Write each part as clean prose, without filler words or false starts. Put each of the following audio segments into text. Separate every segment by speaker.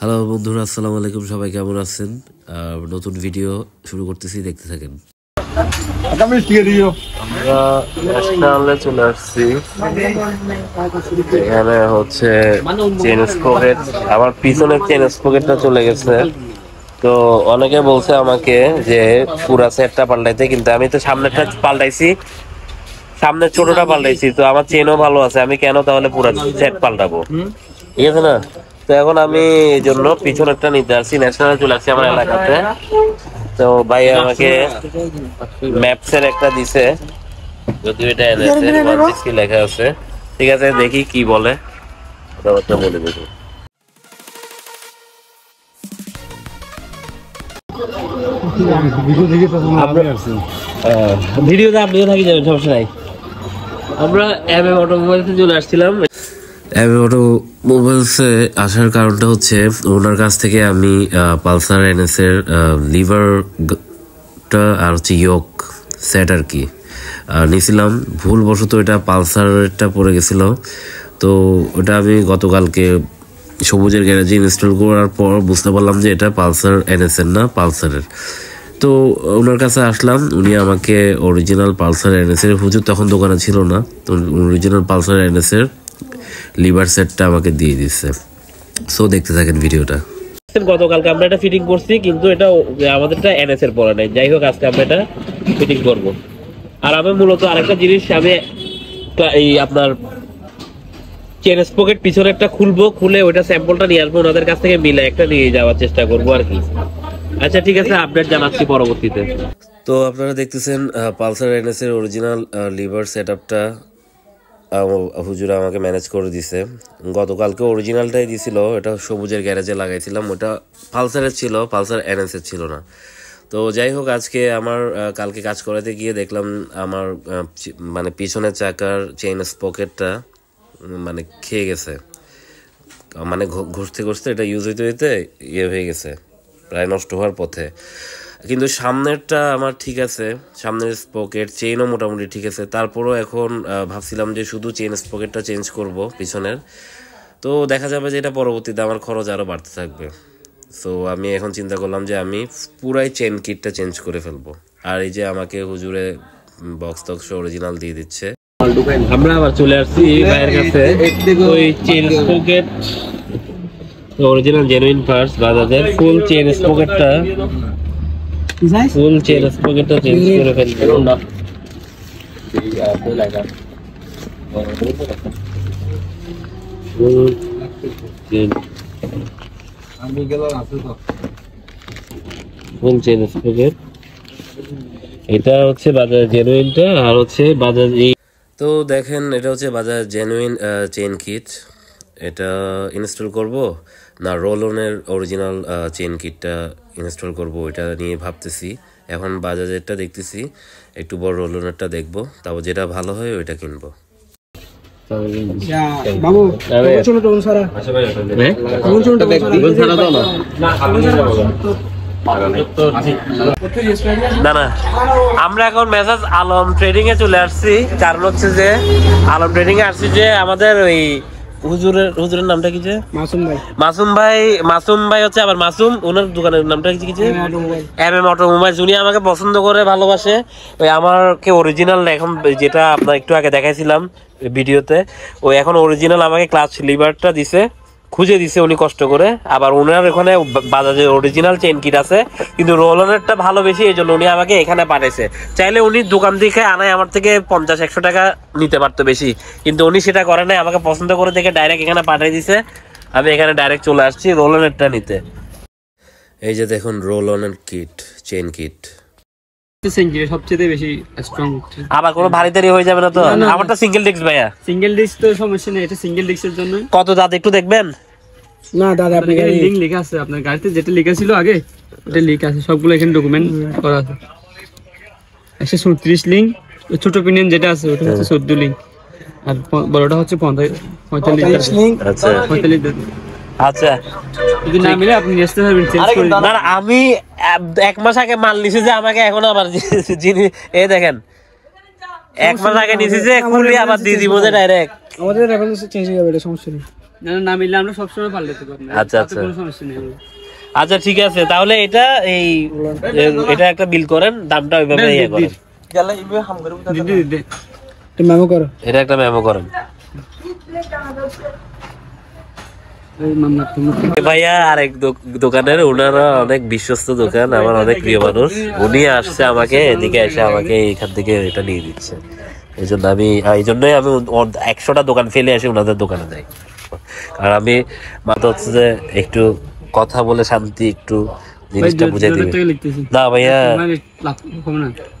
Speaker 1: Hello বন্ধুরা, আসসালামু আলাইকুম। সবাই কেমন আছেন? নতুন ভিডিও শুরু করতেছি, দেখতে থাকেন।
Speaker 2: আমরা ন্যাশনালে চলে আসছি। এখানে হচ্ছে চেন স্পকেট, আমার পিছনের চেন স্পকেটটা চলে গেছে। তো অনেকে বলছে আমাকে যে পুরা সেটটা পাল্টাইতে, কিন্তু আমি তো সামনেরটা পাল্টাইছি, সামনের ছোটটা পাল্টাইছি, তো আমার চেনও ভালো আছে, আমি কেন তাহলে পুরা সেট পাল্টাবো? ঠিক আছে না? তো এখন আমি এই জন্য পিছনেরটা নিতে আসছি, ন্যাশনালে চলে আসছি আমার এলাকাতে। তো ভাই আমাকে ম্যাপসের একটা দিছে, যদিও এটা NS 160 লেখা আছে। ঠিক আছে, দেখি কি বলে, কথাবার্তা বলে দেখি। ভিডিওতে আপনিও থাকি যাবেন, সমস্যা নাই। আমরা MM অটোমোবাইলসে চলে আসছিলাম।
Speaker 1: MM অটোমোবাইলসে আসার কারণটা হচ্ছে ওনার কাছ থেকে আমি পালসার NS এর লিভারটা আর হচ্ছে ইয়োক সেট আর কি নিয়েছিলাম। ভুলবশত এটা পালসারটা পড়ে গেছিল, তো ওটা আমি গতকালকে সবুজের গ্যারেজে ইনস্টল করার পর বুঝতে পারলাম যে এটা পালসার NS এর না, পালসারের। তো ওনার কাছে আসলাম, উনি আমাকে অরিজিনাল পালসার NS এর, হুজুর তখন দোকানে ছিল না, তো অরিজিনাল পালসার NS এর লিভার সেটটা আমাকে দিয়ে দিচ্ছে। সো দেখতে থাকেন ভিডিওটা।
Speaker 2: গতকালকে আমরা এটা ফিটিং করছি, কিন্তু এটা আমাদেরটা NS এর পরে নাই। যাই হোক, আজকে আমরা এটা ফিটিং করব। আর আমি মূলত আরেকটা জিনিস, আমি এই আপনার চেন স্পকেট পিছনে একটা খুলবো, খুলে ওইটা স্যাম্পলটা নিয়ে আসবো, ওনাদের কাছ থেকে মিলে একটা নিয়ে যাওয়ার চেষ্টা করবো আর কি। আচ্ছা ঠিক আছে, আপডেট জানাচ্ছি পরবর্তীতে।
Speaker 1: তো আপনারা দেখতেছেন পালসার NS এর অরিজিনাল লিভার সেটআপটা হুজুরা আমাকে ম্যানেজ করে দিছে। গতকালকে অরিজিনালটাই দিছিল, এটা সবুজের গ্যারেজে লাগাইছিলাম, ওটা পালসারের ছিল, পালসার NS এর ছিল না। তো যাই হোক, আজকে আমার কালকে কাজ করাতে গিয়ে দেখলাম আমার মানে পিছনের চাকার চেইন স্পকেটটা মানে খেয়ে গেছে, মানে ঘষতে ঘষতে এটা ইউজ হইতে হইতে ইয়ে হয়ে গেছে, প্রায় নষ্ট হওয়ার পথে। কিন্তু সামনেরটা আমার ঠিক আছে, সামনের স্পকেট চেইনও মোটামুটি ঠিক আছে। তারপরও এখন ভাবছিলাম যে শুধু চেইন স্পকেটটা চেঞ্জ করব পিছনের, তো দেখা যাবে যে এটা পরবর্তীতে আমার খরচ আরও বাড়তে থাকবে। সো আমি এখন চিন্তা করলাম যে আমি পুরাই চেন কিটটা চেঞ্জ করে ফেলবো। আর এই যে আমাকে হুজুরে বক্স টক্স অরিজিনাল দিয়ে দিচ্ছে।
Speaker 2: আমরা আবার চলে আসছি ভাইয়ের কাছে, ওই chain sprocket original genuine parts বাজাজের ফুল চেন স্পকেটটা চেঞ্জ করে ফেলবো না। ফুল চেন স্পকেট, এটা হচ্ছে বাজাজ জেনুইনটা, আর হচ্ছে বাজাজ।
Speaker 1: তো দেখেন, এটা হচ্ছে বাজাজ জেনুইন চেইন কিট। এটা ইনস্টল করব না রোলনের অরিজিনাল চেইন কিটটা ইনস্টল করব, এটা নিয়ে ভাবতেছি। এখন বাজাজেরটা দেখতেছি, একটু বড় রোলনেরটা দেখবো, তারপর যেটা ভালো হয় ওইটা কিনবো।
Speaker 2: না না, আমরা এখন মেসাজ আলম ট্রেডিং এ চলে আসছি। কারণ হচ্ছে যে আলম ট্রেডিং এ আসছি যে আমাদের ওই হুজুরের নামটা কি, যে মাসুম ভাই হচ্ছে আবার মাসুম, ওনার দোকানের নামটা কি, যে MM অটোমোবাইলস। উনি আমাকে পছন্দ করে ভালোবাসে, ওই আমাকে অরিজিনাল এখন যেটা আপনার একটু আগে দেখাইছিলাম ভিডিওতে, ওই এখন অরিজিনাল আমাকে ক্লাচ লিভারটা দিছে, খুঁজে দিছে উনি কষ্ট করে। আবার ওনার ওখানে বাজাজের অরিজিনাল চেইন কিট আছে, কিন্তু রোলনেরটা ভালো বেশি, এই জন্য উনি আমাকে এখানে পাঠাইছে। চাইলে উনি দোকান থেকে আনায় আমার থেকে 50-100 টাকা নিতে পারতো বেশি, কিন্তু উনি সেটা করে নাই, আমাকে পছন্দ করে দেখে ডাইরেক্ট এখানে পাঠিয়ে দিছে। আমি এখানে ডাইরেক্ট চলে আসছি রোলনেরটা নিতে।
Speaker 1: এই যে দেখুন রোলনের কিট, চেইন কিট
Speaker 3: সবচেয়ে বেশি স্ট্রং।
Speaker 2: আবার কোনো ভারী তারি হয়ে যাবে না তো? আমারটা সিঙ্গেল ডিস্ক ভাইয়া,
Speaker 3: সিঙ্গেল ডিস্ক তো সমস্যা নেই, এটা সিঙ্গেল ডিস্কের জন্য।
Speaker 2: কত দাদা একটু দেখবেন?
Speaker 3: না দাদা, আপনার লিংক লেখা আছে, আপনার গাড়িতে যেটা লেখা ছিল আগে ওটা লেখা আছে, সবগুলো এখানে ডকুমেন্ট করা আছে। 134 লিংক, ছোট পিনিয়ন যেটা আছে ওটা হচ্ছে 14 লিংক, আর বড়টা হচ্ছে 45 লিংক।
Speaker 2: আচ্ছা
Speaker 3: 45।
Speaker 2: আচ্ছা,
Speaker 3: যদি না মিলে আপনি আসতে পারবেন, চেঞ্জ করে দিন।
Speaker 2: না আমি 1 মাস আগে মাল নিছি যে, আমাকে এখন আবার জিনিস এই দেখেন 1 মাস আগে নিছি যে, খুলে আবার দিয়ে দিব যে ডাইরেক্ট।
Speaker 3: আমাদের রেফারেন্স চেঞ্জ হয়ে যাবে, এটা সমস্যা নেই। না মিললে আমরা সবসময় পাল্টাতে পারবো।
Speaker 2: আচ্ছা আচ্ছা
Speaker 3: কোনো সমস্যা নেই।
Speaker 2: আচ্ছা ঠিক আছে, তাহলে এটা এটা একটা বিল করেন, দামটা ওইভাবে ইয়ে করেন।
Speaker 3: মেমো করো,
Speaker 2: এটা একটা মেমো করেন ভাইয়া। আরেক দোকানের, ওনারা অনেক বিশ্বস্ত দোকান, আমার অনেক প্রিয় মানুষ। উনি আসছে আমাকে এদিকে এসে আমাকে এখান থেকে এটা নিয়ে দিচ্ছে। এই জন্যই আমি 100টা দোকান ফেলে আসি ওনাদের দোকানে যাই, কারণ আমি মাথা হচ্ছে যে একটু কথা বলে শান্তি একটু জিনিসটা বুঝাই দিবে। না ভাইয়া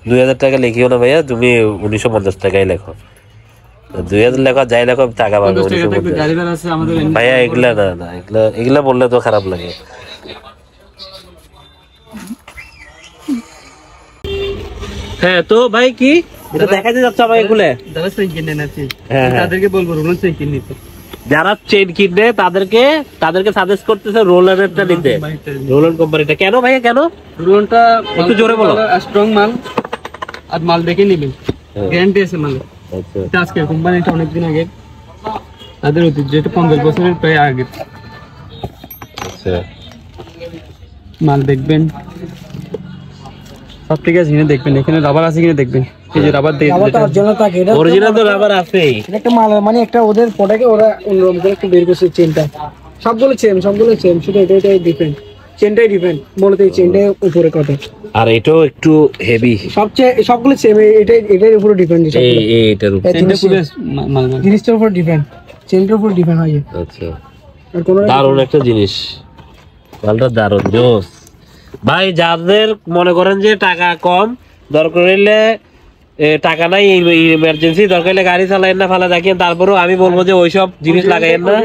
Speaker 2: 2000 টাকা লিখিও না ভাইয়া, তুমি 1950 টাকাই লেখো। 2000 লেখা যাই লেখো, টাকা পাবে 1950 ভাইয়া। এগুলা না এগুলা বললে তো খারাপ লাগে। হ্যাঁ তো ভাই কি এটা দেখাতে যাচ্ছে আমাকে খুলে?
Speaker 3: যারা চেইন কিনে না
Speaker 2: হ্যাঁ
Speaker 3: তাদেরকে বলবো রোলার চেইন কিনে নিতে।
Speaker 2: যারা চেইন কিনবে তাদেরকে সাজেস্ট করতেছে রোলারটা নিতে, রোলার কোম্পানিটা। কেন ভাইয়া কেন?
Speaker 3: রোলারটা
Speaker 2: একটু জোরে বলো।
Speaker 3: স্ট্রং মাল, আর মাল দেখে নিবেন, গ্যারান্টি আছে মালে।
Speaker 2: আচ্ছা
Speaker 3: এটা আজকে কোম্পানিটা অনেকদিন আগে, তাদের ঐতিহ্য, এটা 50 বছরের প্রায় আগে।
Speaker 2: আচ্ছা
Speaker 3: মাল দেখবেন সব ঠিক আছে কিনা দেখবেন, এখানে রাবার আছে কিনা দেখবেন। এই যে রাবার
Speaker 2: অরিজিনাল তো রাবার আছেই।
Speaker 3: একটা মাল মানে একটা ওদের প্রোডাক্টে ওরা অন্যরকম করে একটু বের করছে চেনটা। সবগুলো সেম, শুধু এটাই ডিফারেন্ট, চেনটাই ডিফারেন্ট। বলতে এই চেনটাই উপরে কত,
Speaker 2: আর এটাও একটু হেভি।
Speaker 3: সবগুলো সেম, এটার উপরে ডিফারেন্ট।
Speaker 2: এইটার উপরে
Speaker 3: জিনিসটার উপর ডিফারেন্ট, চেনটার উপর ডিফারেন্ট হয়।
Speaker 2: আচ্ছা দারুণ একটা জিনিস, মালটা দারুণ জোস ভাই। যাদের মনে করেন যে টাকা কম, দরকার হইলে টাকা নাই, ইমার্জেন্সি দরকার হলে গাড়ি চালাইন না, ফালা রাখেন, তারপরেও আমি বলবো যে ওইসব জিনিস লাগাইন না।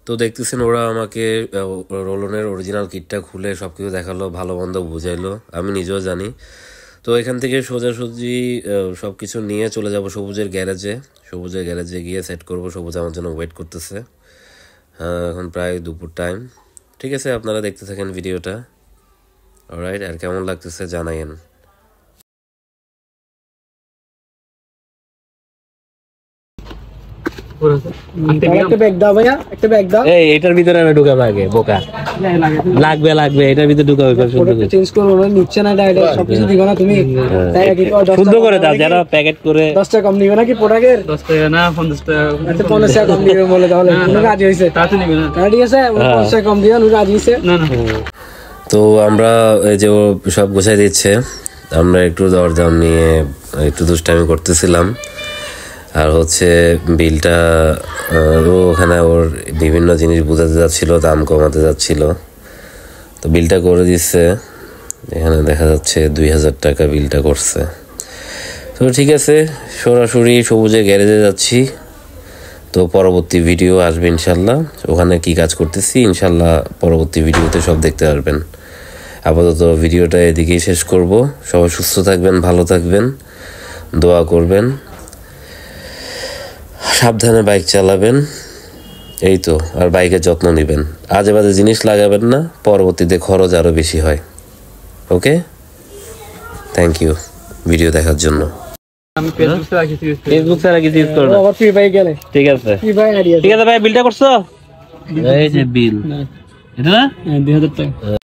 Speaker 1: তো দেখতেছেন ওরা আমাকে রোলনের অরিজিনাল কিটটা খুলে সবকিছু দেখালো, ভালো মন্দ বুঝাইলো, আমি নিজেও জানি। তো এখান থেকে সোজাসুজি সবকিছু নিয়ে চলে যাব সবুজের গ্যারেজে গিয়ে সেট করব। সবুজ আমার জন্য ওয়েট করতেছে। এখন প্রায় দুপুর টাইম। ঠিক আছে, আপনারা দেখতে থাকেন ভিডিওটা। অলরাইট, আর কেমন লাগতেছে জানাইন।
Speaker 2: এটার ভিতরে আমি ঢুকাবো আগে, বোকা লাগবে এটার ভিতরে ঢুকাবো। সুন্দর করে দাও, যারা প্যাকেট করে
Speaker 3: 10 টাকা কম নিবে নাকি প্রোডাক্টের? 10 টাকা না 50 টাকা। আচ্ছা 50 টাকা কম দিবে বলে, তাহলে রাজি হইছে? তাতে নিবে না, ঠিক আছে 50 টাকা কম দিও, রাজি হইছে। না
Speaker 1: তো আমরা এই যে সব গোছাই দিচ্ছে, আমরা একটু দরদাম নিয়ে একটু দুষ্টামি করতেছিলাম। আর হচ্ছে বিলটা ওখানে ওর বিভিন্ন জিনিস বোঝাতে যাচ্ছিল, দাম কমাতে যাচ্ছিল। তো বিলটা করে দিচ্ছে, এখানে দেখা যাচ্ছে 2000 টাকা বিলটা করছে। তো ঠিক আছে, সরাসরি সবুজের গ্যারেজে যাচ্ছি। তো পরবর্তী ভিডিও আসবে ইনশাল্লাহ, ওখানে কি কাজ করতেছি ইনশাল্লাহ পরবর্তী ভিডিওতে সব দেখতে পারবেন। আপাতত ভিডিওটা এদিকেই শেষ করব। সবাই সুস্থ থাকবেন, ভালো থাকবেন, দোয়া করবেন, সাবধানে বাইক চালাবেন, এই তো। আর বাইকের যত্ন নেবেন, আজে বাজে জিনিস লাগাবেন না, পরবর্তীতে খরচ আরও বেশি হয়। ওকে, থ্যাংক ইউ ভিডিও দেখার জন্য।
Speaker 3: আমি
Speaker 2: ফেসবুক ছাড়া কিছু ইউজ করো না? ঠিক আছে ভাই, বিলটা করছো? এই যে বিল, এটা না 2000 টাকা।